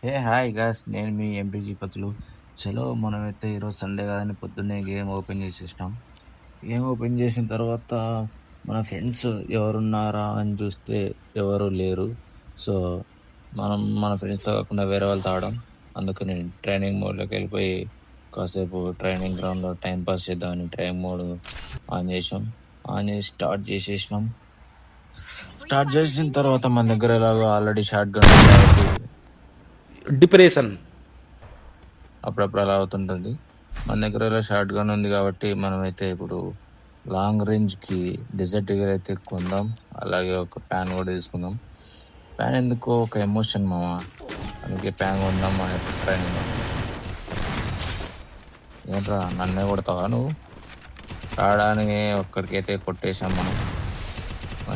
Hi guys, నేను మీ MPG పతులు. చలో మనమైతే ఈరోజు సండే కదని పొద్దున్నే గేమ్ ఓపెన్ చేసేసినాం. గేమ్ ఓపెన్ చేసిన తర్వాత మన ఫ్రెండ్స్ ఎవరున్నారా అని చూస్తే ఎవరు లేరు. సో మనం మన ఫ్రెండ్స్తో కాకుండా వేరే వాళ్ళతో ఆడడం. అందుకని ట్రైనింగ్ మోడ్లోకి వెళ్ళిపోయి కాసేపు ట్రైనింగ్ గ్రౌండ్లో టైం పాస్ చేద్దామని ట్రైనింగ్ మోడ్ ఆన్ చేసాం. ఆన్ చేసి స్టార్ట్ చేసేసినాం. స్టార్ట్ చేసిన తర్వాత మన దగ్గర ఎలాగో ఆల్రెడీ షార్ట్ గన్ ఉంది కాబట్టి డిప్రెషన్ అప్పుడప్పుడు అలా అవుతుంటుంది. మన దగ్గర ఇలా షార్ట్ గన్ ఉంది కాబట్టి మనమైతే ఇప్పుడు లాంగ్ రేంజ్కి డెజర్ట్ ఈగల్ అయితే కొందాం. అలాగే ఒక ప్యాన్ కూడా తీసుకుందాం. ప్యాన్ ఎందుకో ఒక ఎమోషన్ మామ, అందుకే ప్యాన్ కొందాం మన ట్రైనింగ్. ఏంట్రా నన్నే కొడతావా నువ్వు? రావడానికి ఒక్కడికైతే కొట్టేసాం మనం.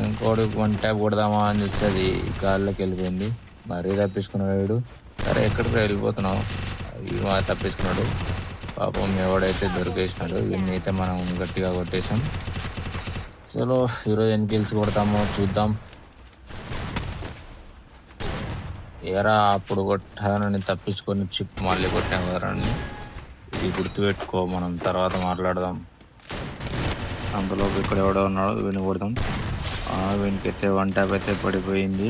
ఇంకోటి వన్ ట్యాప్ కొడదామా అని చూస్తే అది గాల్లోకి వెళ్ళిపోయింది. మరీ తప్పించుకున్నాడు. సరే ఎక్కడికి వెళ్ళిపోతున్నావు? ఇవి తప్పించుకున్నాడు. పాపం ఎవడైతే దొరికేసినాడు. వీడిని అయితే మనం గట్టిగా కొట్టేసాం. చలో ఈరోజు ఎన్ని కిల్స్ కొడతామో చూద్దాం. ఏరా అప్పుడు కొట్టానని తప్పించుకొని చిప్ మళ్ళీ కొట్టాం కదరా. ఇది గుర్తుపెట్టుకో, మనం తర్వాత మాట్లాడదాం. అందులో ఇక్కడ ఎవడో ఉన్నాడు, వీడిని కొడదాం. వీనికైతే వన్ ట్యాప్ అయితే పడిపోయింది.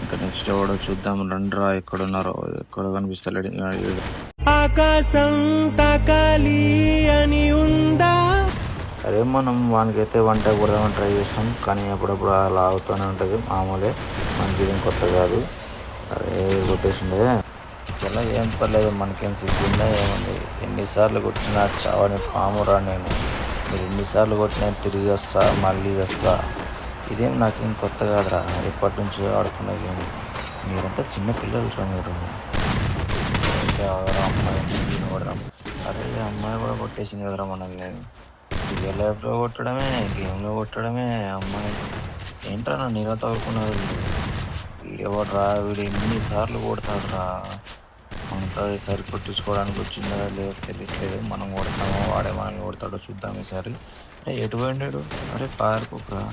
ఇంకా నెక్స్ట్ ఎవడో చూద్దాం. రండ్రా, ఎక్కడున్నారో, ఎక్కడ కనిపిస్తలేడు. ఆకాశం తాకాలి అని ఉందా? అరే మనం వానికైతే వన్ ట్యాప్ కొడదామని ట్రై చేస్తాం, కానీ అప్పుడప్పుడు అలా అవుతూనే ఉంటుంది. మామూలే, మనకి ఇదేం కొత్త కాదు. అరే కొట్టేసిండే. ఇలా ఏం పర్లేదు, మనకేం సిగ్గుందా ఏముంది? ఎన్నిసార్లు కొట్టినా చావని పామురా నేను. మీరు ఎన్నిసార్లు కొట్టినా తిరిగి వస్తా, మళ్ళీ వస్తా. ఇదేం నాకేం కొత్త కాదురా, ఎప్పటి నుంచో ఆడుతున్నా గేమ్. మీరంతా చిన్న పిల్లలు రా మీరు. అమ్మాయి కొడదాం. అరే అమ్మాయి కూడా కొట్టేసింది కదరా మనల్ని. రియల్ లైఫ్లో కొట్టడమే, గేమ్లో కొట్టడమే. అమ్మాయి ఏంట్రా నన్ను నీళ్ళ తగ్గుకున్నారు. వీడెవడు రా, వీడు ఎన్నిసార్లు కొడతాడు రా. అంతా ఈసారి కొట్టించుకోవడానికి వచ్చిందా లేదు తెలియట్లేదు. మనం కొడతామో వాడే మనల్ని కొడతాడో చూద్దాం ఈసారి. అరే ఎటు పోయిండాడు? అరే పారిపోకురా.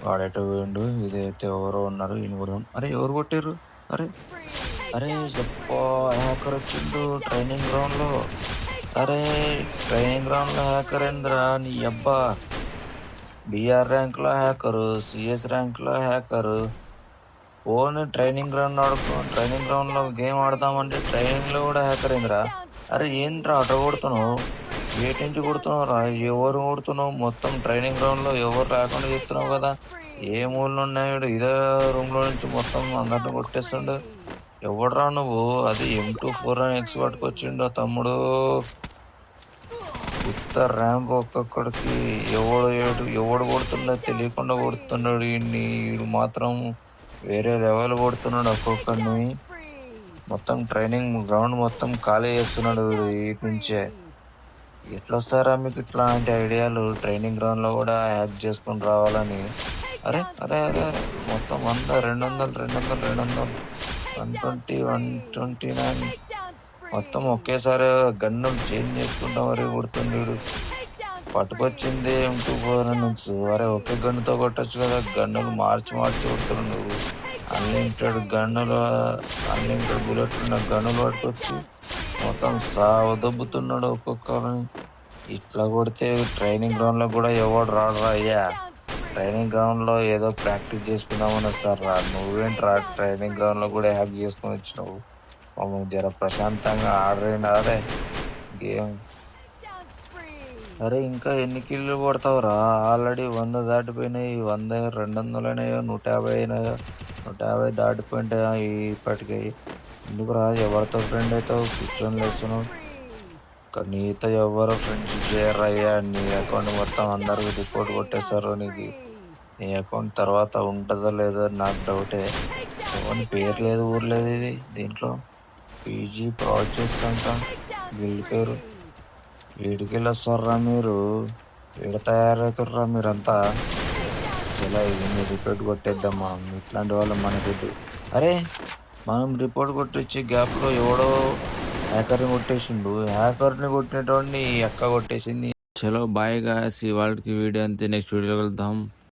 వాడెటు పోయిండు. ఇదైతే ఎవరో ఉన్నారు, ఈయన కూడా. అరే ఎవరు కొట్టారు? అరే అరే చెప్పో, హ్యాకర్ వచ్చిండు ట్రైనింగ్ గ్రౌండ్లో. అరే ట్రైనింగ్ గ్రౌండ్లో హ్యాకర్ ఏంద్రా నీ అబ్బా. బిఆర్ ర్యాంక్లో హ్యాకరు, సిఎస్ ర్యాంక్లో hacker. Only training ground training గ్రౌండ్లో గేమ్ ఆడతామంటే ట్రైనింగ్లో కూడా హ్యాకర్ ఏంద్రా. అరే ఏంట్రా అట కొడుతున్నావు? ఏటి నుంచి కొడుతున్నావు రా? ఎవరు కొడుతున్నావు? మొత్తం ట్రైనింగ్ గ్రౌండ్లో ఎవరు లేకుండా చెప్తున్నావు కదా. ఏ మూలలో ఉన్నాడు? ఇదే రూమ్లో నుంచి మొత్తం అందరిని కొట్టేస్తుండు. ఎవడరా నువ్వు? అది M24 అని ఎక్స్ పట్టుకొచ్చిండు తమ్ముడు. ఉత్త ర్యాంప్ ఒక్కొక్కడికి ఎవడు కొడుతుండో తెలియకుండా కొడుతున్నాడు. వీడు మాత్రం వేరే లెవెల్ కొడుతున్నాడు ఒక్కొక్కరిని. మొత్తం ట్రైనింగ్ గ్రౌండ్ మొత్తం ఖాళీ చేస్తున్నాడు వీడు వీటి నుంచే. ఎట్లా వస్తారా మీకు ఇట్లాంటి ఐడియాలు? ట్రైనింగ్ గ్రౌండ్లో కూడా హ్యాక్ చేసుకొని రావాలని. అరే అరే అరే మొత్తం 100, 200, 200, 120, 129 మొత్తం ఒకేసారి గన్ను చేంజ్ చేసుకుంటాం. మరీ కొడుతుండీడు. పట్టుకొచ్చింది M24 నుంచి. అరే ఒకే గన్నుతో కొట్టచ్చు కదా. గన్నులు మార్చి కొడుతున్నాడు నువ్వు. అన్లిమిటెడ్ గన్నులు, అన్లిమిటెడ్ బుల్లెట్లు ఉన్న గన్నులు పట్టుకొచ్చి మొత్తం దొబ్బుతున్నాడు ఒక్కొక్కరిని. ఇట్లా కొడితే ట్రైనింగ్ గ్రౌండ్లో కూడా ఎవడు రాడు రా అయ్యా. ట్రైనింగ్ గ్రౌండ్లో ఏదో ప్రాక్టీస్ చేసుకుందామని వస్తారు రా. నువ్వేంట్రా ట్రైనింగ్ గ్రౌండ్లో కూడా హ్యాక్ చేసుకొని వచ్చినావు. మమ్మల్ని జర ప్రశాంతంగా ఆడరే గేమ్. అరే ఇంకా ఎన్ని కిల్లు కొడతావురా? ఆల్రెడీ 100 దాటిపోయినాయి. 100, 200 అయినాయో, 150 అయినాయో. 150 దాటిపోయింటాయి ఇప్పటికీ. ఎందుకురా ఎవరితో ఫ్రెండ్ అవుతావు? కూర్చొని లేస్తున్నావు. నీతో ఎవరో ఫ్రెండ్షిప్ చేయరయ్యా. నీ అకౌంట్ మొత్తం అందరికి రిపోర్ట్ కొట్టేస్తారు. నీ అకౌంట్ తర్వాత ఉంటుందో లేదో నాకు డౌటే. ఎవరి పేరు లేదు, ఊరు లేదు ఇది దీంట్లో. పీజీ ప్రాజెక్ట్స్ అంట వీళ్ళ పేరు. వీడికి వస్తారా మీరు? వీడ తయారవుతారా మీరంతా? ఇలా ఇది మీరు రిపోర్ట్ కొట్టేద్దాం మనం. ఇట్లాంటి వాళ్ళు మనకి. అరే మనం రిపోర్ట్ కొట్టించే గ్యాప్లో ఎవడో హ్యాకర్ని కొట్టేసిండు. హ్యాకర్ని కొట్టినటువంటి ఎక్క కొట్టేసింది. చలో బాయ్ గాయ్స్, ఈ వాళ్ళకి వీడియో అంతే. నెక్స్ట్ వీడియో వెళ్దాం.